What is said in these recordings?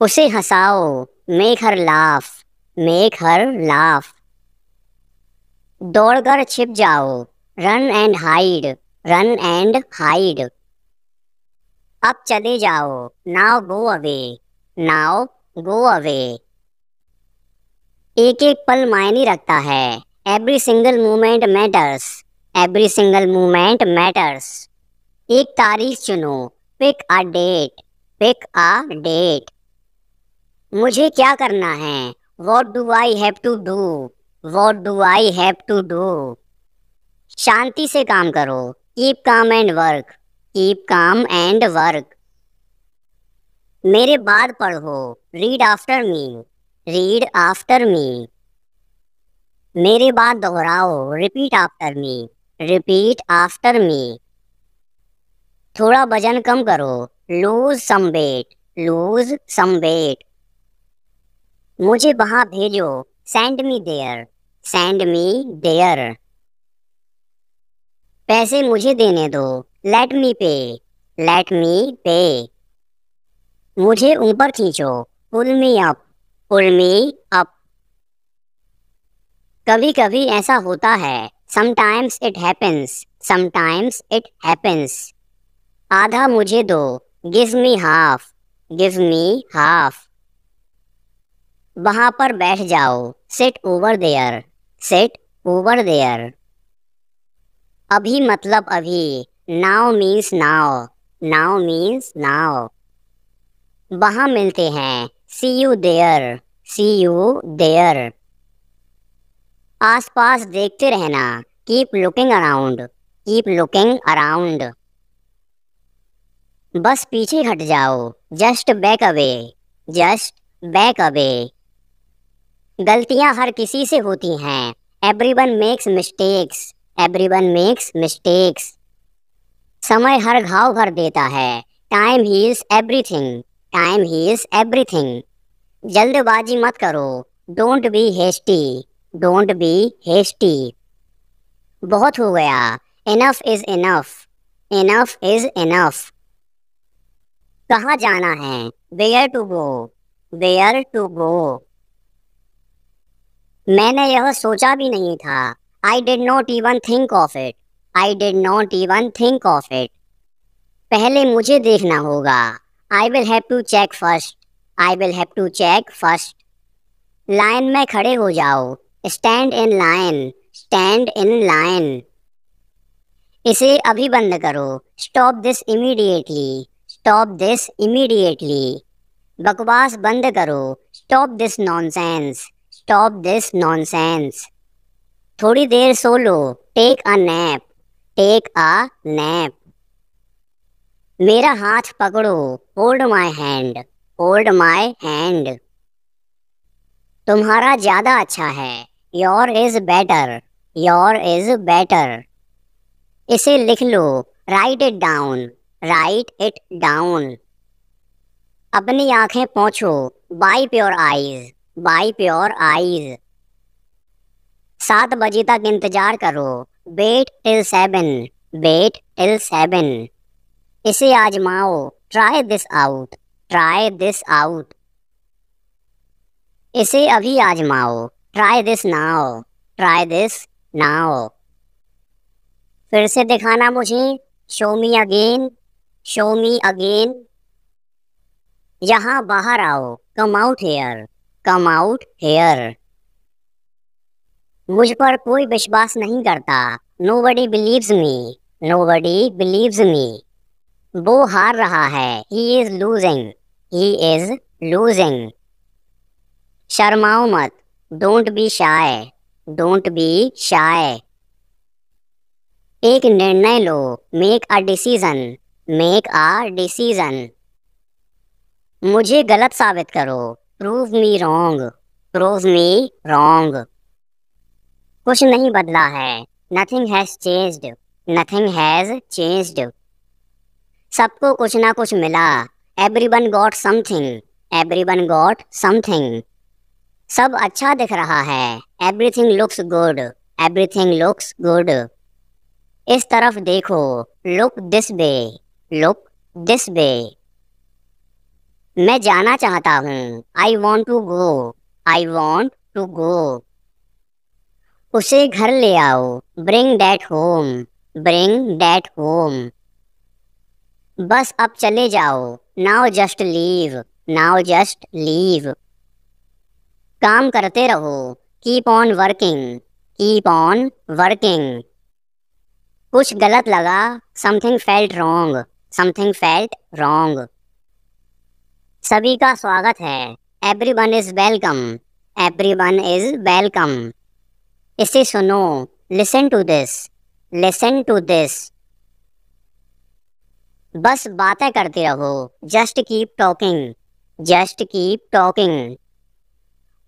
उसे हंसाओ, make her laugh, make her laugh. दौड़कर छिप जाओ, run and hide, run and hide. अब चले जाओ, now go away, now go away. एक एक पल मायने रखता है, every single moment matters, every single moment matters. एक तारीख चुनो, pick a date, pick a date. मुझे क्या करना है, what do I have to do, what do I have to do. शांति से काम करो, keep calm and work, keep calm and work. मेरे बाद पढ़ो, read after me, read after me. मेरे बाद दोहराओ, repeat after me, repeat after me. थोड़ा वजन कम करो, lose some weight, lose some weight. मुझे वहां भेजो, send me there, send me there. पैसे मुझे देने दो, लेट मी पे, लेट मी पे। मुझे ऊपर खींचो, पुल मी अप, पुल मी अप। कभी कभी ऐसा होता है, sometimes it happens, sometimes it happens. आधा मुझे दो, give me half, give me half. वहां पर बैठ जाओ, sit over there, sit over there. अभी मतलब अभी, now means now, now means now. वहां मिलते हैं, see you there, see you there. आस पास देखते रहना, keep looking around, keep looking around. बस पीछे हट जाओ, just back away, just back away. गलतियां हर किसी से होती हैं, everyone makes mistakes, everyone makes mistakes. समय हर घाव भर देता है, time heals everything, time heals everything. जल्दबाजी मत करो, don't be hasty, don't be hasty. बहुत हो गया, enough is enough, enough is enough. कहाँ जाना है, where to go, where to go. मैंने यह सोचा भी नहीं था, I did not even think of it, I did not even think of it. पहले मुझे देखना होगा, I will have to check first, I will have to check first. लाइन में खड़े हो जाओ, stand in line, stand in line. इसे अभी बंद करो, stop this immediately, stop this immediately. बकवास बंद करो, stop this nonsense, stop this nonsense. थोड़ी देर सो लो, take a nap, take a nap. मेरा हाथ पकड़ो, hold my hand, hold my hand. तुम्हारा ज्यादा अच्छा है, your is better, your is better. इसे लिख लो, write it down, write it down. अपनी आंखें पोंछो, wipe your eyes, wipe your eyes. 7 बजे तक इंतजार करो, वेट टिल 7, वेट टिल 7। इसे आजमाओ, try this out, try this out. इसे अभी आजमाओ, try this now, try this now. फिर से दिखाना मुझे, show me again, show me again. यहाँ बाहर आओ, come out here, come out here. मुझ पर कोई विश्वास नहीं करता, nobody believes me, nobody believes me. वो हार रहा है, he is losing, he is losing. शर्माओ मत, don't be shy, don't be shy. एक निर्णय लो, make a decision, make a decision. मुझे गलत साबित करो, prove me wrong, prove me wrong. कुछ नहीं बदला है, nothing has changed, nothing has changed. सबको कुछ ना कुछ मिला, everyone got something, everyone got something. सब अच्छा दिख रहा है, everything looks good, everything looks good. इस तरफ देखो, look this way, look this way. मैं जाना चाहता हूँ। I want to go. I want to गो। उसे घर ले आओ। Bring that home. Bring that home. बस अब चले जाओ। Now just leave. Now just leave. काम करते रहो। Keep on working. Keep on working. कुछ गलत लगा। Something felt wrong. Something felt wrong. सभी का स्वागत है। Everyone is welcome. Everyone is welcome. इसे सुनो। Listen to this. Listen to this. बस बातें करते रहो। Just keep talking. Just keep talking.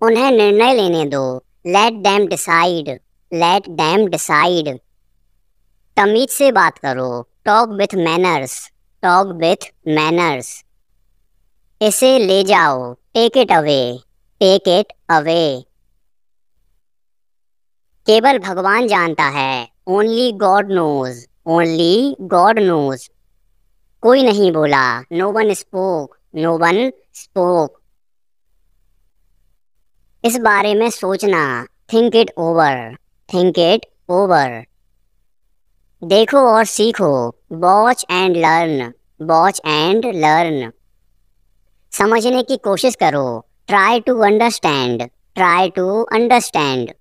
उन्हें निर्णय लेने दो। Let them decide. Let them decide. तमीज से बात करो। Talk with manners. Talk with manners. इसे ले जाओ। Take it away. Take it away. केवल भगवान जानता है। Only God knows. Only God knows. कोई नहीं बोला। No one spoke. No one spoke. इस बारे में सोचना। Think it over. Think it over. देखो और सीखो। Watch and learn. Watch and learn. समझने की कोशिश करो। Try to understand. Try to understand.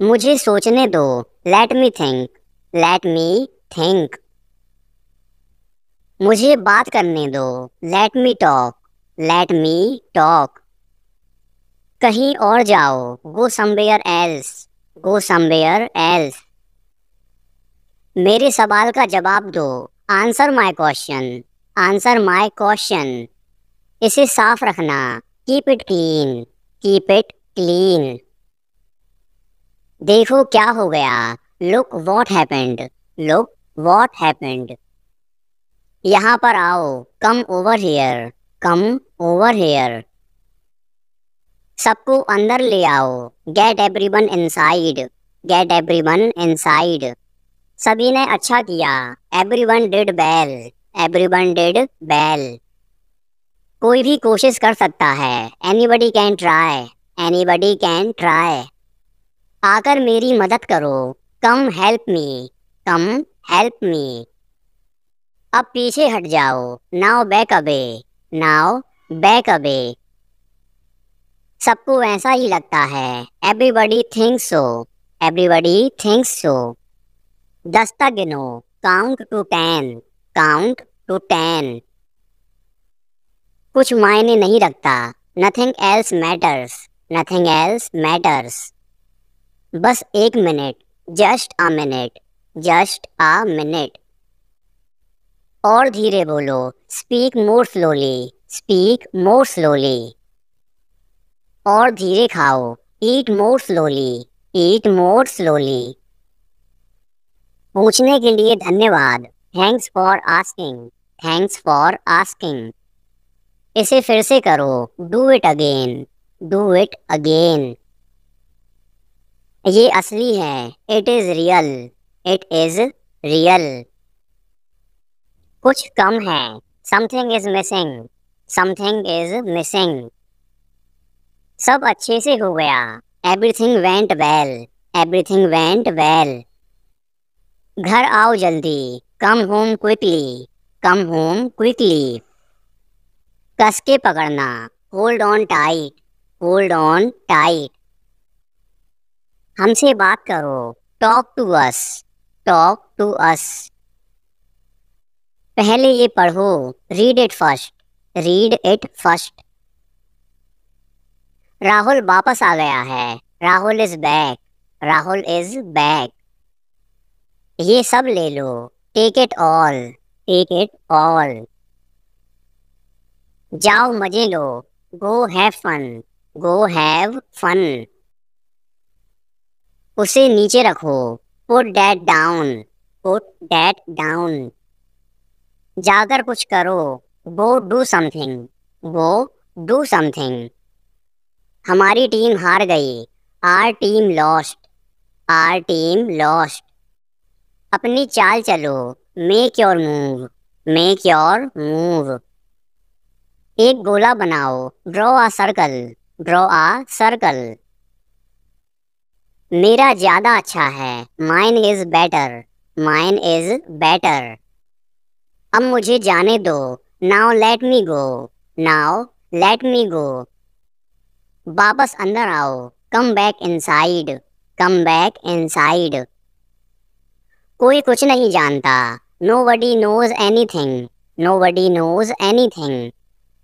मुझे सोचने दो। Let me think. Let me think. मुझे बात करने दो। Let me talk. Let me talk. कहीं और जाओ। Go somewhere else. Go somewhere else. मेरे सवाल का जवाब दो। Answer my question. Answer my question. इसे साफ रखना। Keep it clean. Keep it clean. देखो क्या हो गया। Look what happened. Look what happened. यहाँ पर आओ। Come over here. Come over here. सबको अंदर ले आओ। Get everyone inside. Get everyone inside. सभी ने अच्छा किया। Everyone did well. Everyone did well. कोई भी कोशिश कर सकता है। Anybody can try. Anybody can try. आकर मेरी मदद करो। Come help me. Come help me. अब पीछे हट जाओ। Now back away. Now back away. सबको ऐसा ही लगता है। Everybody thinks so. Everybody thinks so. 10 तक गिनो। Count to 10। Count to 10। कुछ मायने नहीं रखता। Nothing else matters. Nothing else matters. बस एक मिनट। Just a minute. Just a minute. और धीरे बोलो। Speak more slowly. Speak more slowly. और धीरे खाओ। Eat more slowly. Eat more slowly. पूछने के लिए धन्यवाद। Thanks for asking. Thanks for asking. इसे फिर से करो। Do it again. Do it again. ये असली है। It is real. It is real. कुछ कम है। Something is missing. Something is missing. सब अच्छे से हो गया। Everything went well. Everything went well. घर आओ जल्दी। Come home quickly. Come home quickly. कस के पकड़ना। Hold on tight. Hold on tight. हमसे बात करो। Talk to us. Talk to us. पहले ये पढ़ो। Read it first. Read it first. Rahul वापस आ गया है। Rahul is back. Rahul is back. ये सब ले लो। Take it all. Take it all. जाओ मजे लो। Go have fun. Go have fun. उसे नीचे रखो। Put that down. Put that down. जाकर कुछ करो। Go do something. Go do something. हमारी टीम हार गई। Our team lost. Our team lost. अपनी चाल चलो। Make your move. Make your move. एक गोला बनाओ, draw a circle, draw a circle. मेरा ज्यादा अच्छा है, mine is better, mine is better. अब मुझे जाने दो, now let me go, now let me go. वापस अंदर आओ, come back inside, come back inside. कोई कुछ नहीं जानता, nobody knows anything, nobody knows anything.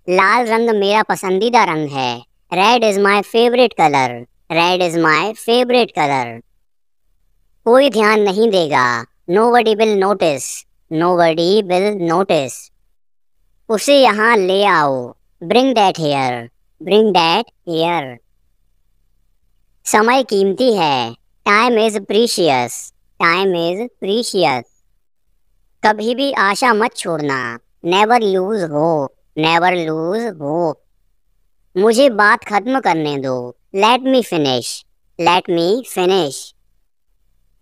लाल रंग मेरा पसंदीदा रंग है, red is my favourite colour, red is my favourite colour. कोई ध्यान नहीं देगा, nobody will notice, nobody will notice. उसे यहाँ ले आओ, bring that here, bring that here. समय कीमती है, time is precious, time is precious. कभी भी आशा मत छोड़ना, never lose hope, never lose hope. मुझे बात खत्म करने दो, let me finish, let me finish.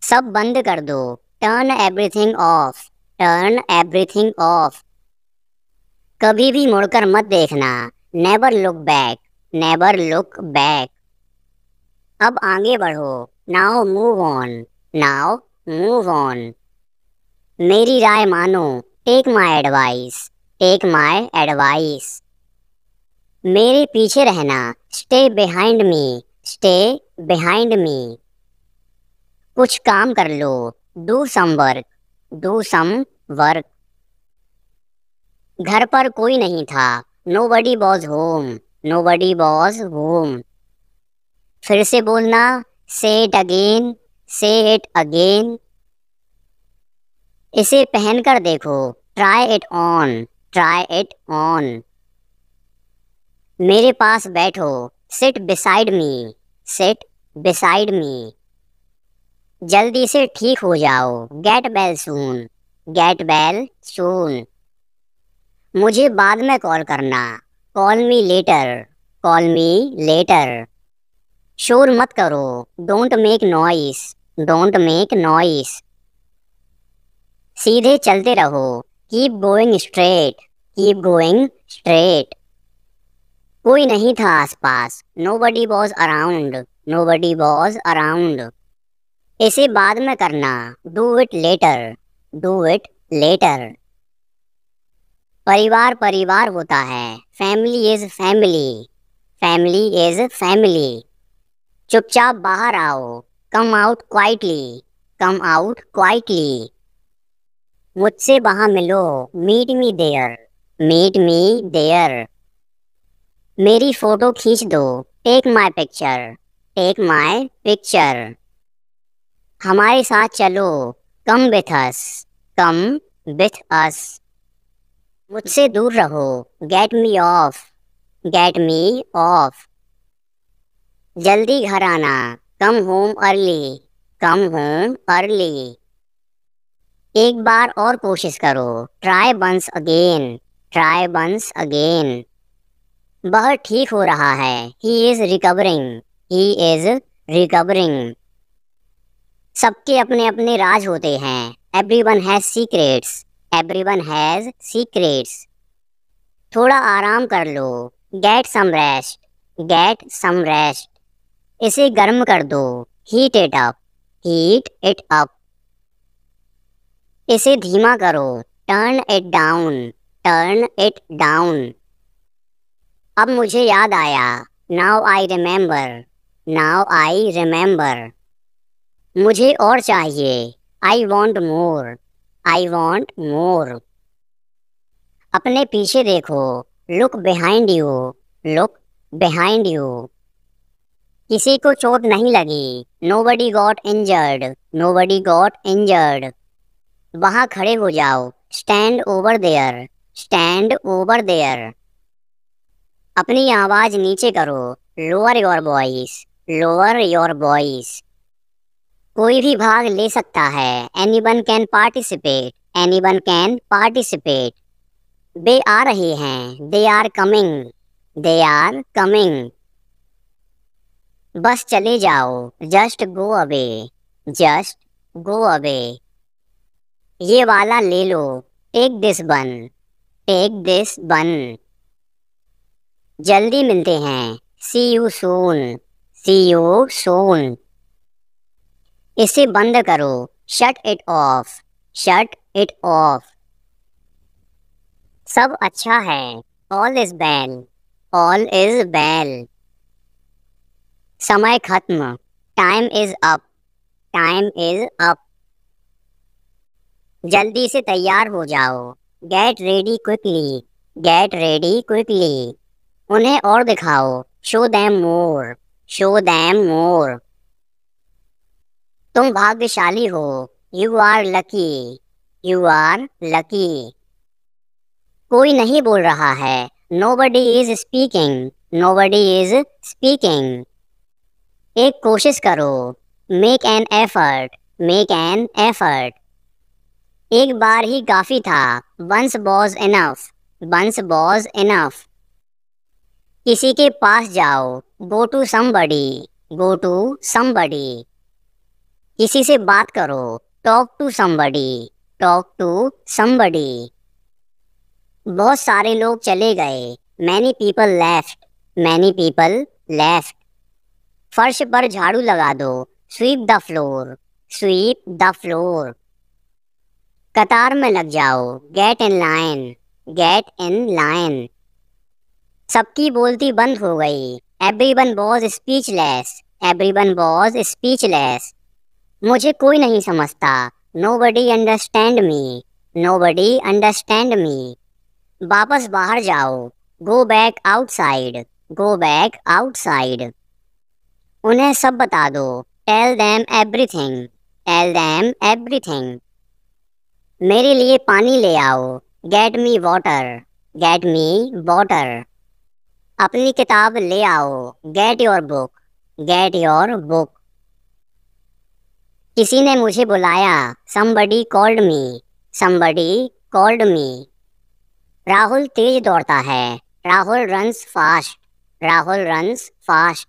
सब बंद कर दो, turn everything off, turn everything off. कभी भी मुड़कर मत देखना, never look back, never look back. अब आगे बढ़ो, now move on, now move on. मेरी राय मानो, take my advice, take my advice. मेरे पीछे रहना, stay behind me, stay behind me. कुछ काम कर लो, do some work, do some work. घर पर कोई नहीं था, nobody was home, nobody was home. फिर से बोलना, say it again, say it again. इसे पहनकर देखो, try it on, try it on. मेरे पास बैठो, sit beside me, sit beside me. जल्दी से ठीक हो जाओ, get well soon, get well soon. मुझे बाद में कॉल करना, call me later, call me later. शोर मत करो, don't make noise, don't make noise. सीधे चलते रहो, keep going straight, keep going straight. कोई नहीं था आसपास, nobody was around, nobody was around. इसे बाद में करना, do it later, do it later. परिवार परिवार होता है, family is family, family is family. चुपचाप बाहर आओ, come out quietly, come out quietly. मुझसे वहां मिलो, meet me there, meet me there. मेरी फोटो खींच दो, take my picture, take my picture. हमारे साथ चलो, come with us, come with us. मुझसे दूर रहो, get me off, get me off. जल्दी घर आना, come home early, come home early. एक बार और कोशिश करो, try once again, try once again. वह ठीक हो रहा है, he is recovering, he is recovering. सबके अपने अपने राज होते हैं, everyone has secrets, everyone has secrets. थोड़ा आराम कर लो, get some rest, get some rest. इसे गर्म कर दो, heat it up, heat it up. इसे धीमा करो, turn it down, turn it down. अब मुझे याद आया, now I remember, now I remember. मुझे और चाहिए, I want more, I want more. अपने पीछे देखो, look behind you, look behind you. किसी को चोट नहीं लगी, nobody got injured, nobody got injured. वहां खड़े हो जाओ, stand over there, stand over there. अपनी आवाज नीचे करो, lower your voice, lower your voice. कोई भी भाग ले सकता है, anyone can participate, anyone can participate. वे आ रहे हैं, they are coming, they are coming. बस चले जाओ, just go away, just go away. ये वाला ले लो, टेक दिस बन, टेक दिस बन। जल्दी मिलते हैं, see you soon, C you soon. इसे बंद करो, shut it off, shut it off. सब अच्छा है, all is well, all is well. समय खत्म, time is up, time is up. जल्दी से तैयार हो जाओ, get ready quickly, get ready quickly. उन्हें और दिखाओ, show them more, show them more. तुम भाग्यशाली हो, you are lucky, you are lucky. कोई नहीं बोल रहा है, nobody is speaking, nobody is speaking। एक कोशिश करो, make an effort, make an effort. एक बार ही काफी था, once was enough, once was enough। किसी के पास जाओ, go to somebody, go to somebody। किसी से बात करो, talk to somebody, talk to somebody। बहुत सारे लोग चले गए, many people left, many people left। फर्श पर झाड़ू लगा दो, sweep the floor, sweep the floor। कतार में लग जाओ, get in line, get in line। सबकी बोलती बंद हो गई, everyone was speechless, everyone was speechless। मुझे कोई नहीं समझता, nobody understand me, nobody understand me। वापस बाहर जाओ, go back outside, go back outside। उन्हें सब बता दो, tell them everything, tell them everything। मेरे लिए पानी ले आओ, get me water, get me water। अपनी किताब ले आओ, get your book, get your book। किसी ने मुझे बुलाया, somebody called me, somebody called me। Rahul तेज दौड़ता है, Rahul runs fast, Rahul runs fast।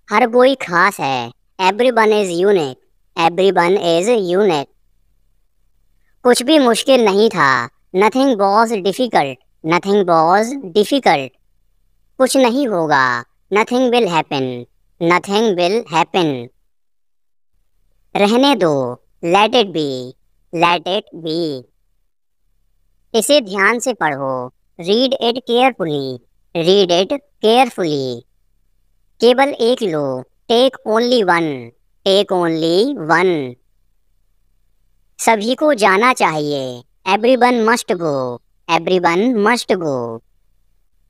हर कोई खास है, everyone is unique, everyone is unique। कुछ भी मुश्किल नहीं था, nothing was difficult, nothing was difficult। कुछ नहीं होगा, nothing will happen, nothing will happen। रहने दो, let it be, let it be। इसे ध्यान से पढ़ो, read it carefully, read it carefully। केवल एक लो, take only one, take only one. सभी को जाना चाहिए, everyone must go, everyone must go.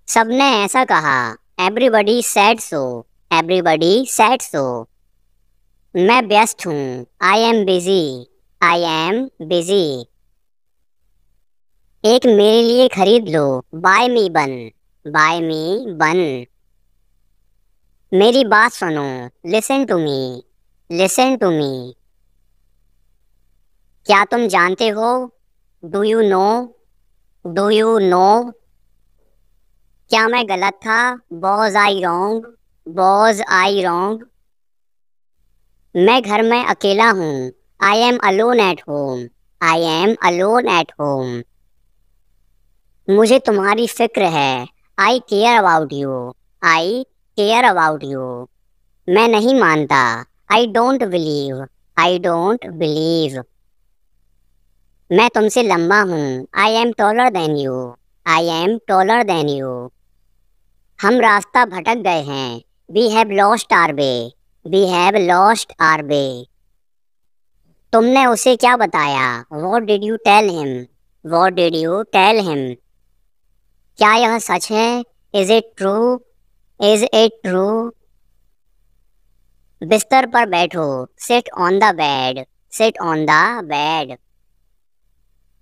सबने ऐसा कहा, everybody said so, everybody said so. मैं व्यस्त हूँ, I am busy, I am busy. एक मेरे लिए खरीद लो, buy me one, buy me one. मेरी बात सुनो, listen to me, listen to me. क्या तुम जानते हो, do you know, do you know. क्या मैं गलत था, was I wrong, was I wrong. मैं घर में अकेला हूँ, I am alone at home, I am alone at home. मुझे तुम्हारी फिक्र है, I care about you, I care about you. मैं नहीं मानता, I don't believe, I don't believe. मैं तुमसे लंबा हूँ, I am taller than you, I am taller than you. हम रास्ता भटक गए हैं, we have lost our way, we have lost our way. तुमने उसे क्या बताया, what did you tell him, what did you tell him. क्या यह सच है, is it true, is it true. बिस्तर पर बैठो, sit on the bed, sit on the bed.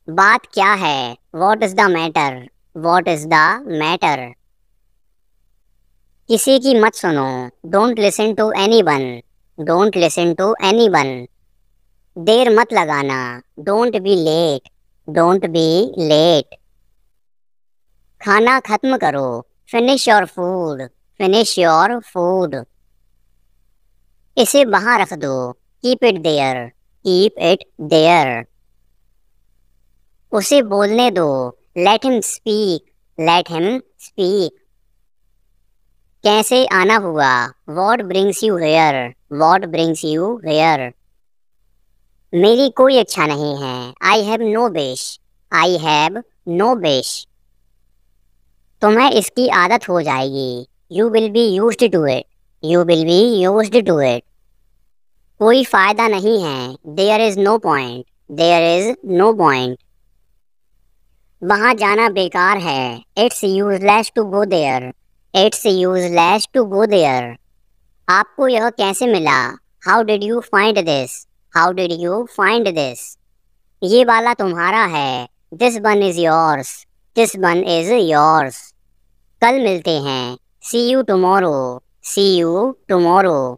बात क्या है, what is the matter, what is the matter. किसी की मत सुनो, don't listen to anyone, don't listen to anyone. देर मत लगाना, don't be late, don't be late. खाना खत्म करो, finish your food, finish your food. इसे वहां रख दो, keep it there, keep it there. उसे बोलने दो, let him speak, let him speak. कैसे आना हुआ? What brings you here? What brings you here? मेरी कोई इच्छा नहीं है। I have no wish. I have no wish. तुम्हें इसकी आदत हो जाएगी। You will be used to it. You will be used to it. कोई फायदा नहीं है। There is no point. There is no point. वहाँ जाना बेकार है। It's useless to go there. It's useless to go there. आपको यह कैसे मिला? How did you find this? How did you find this? ये वाला तुम्हारा है। This one is yours. This one is yours. कल मिलते हैं। See you tomorrow. See you tomorrow.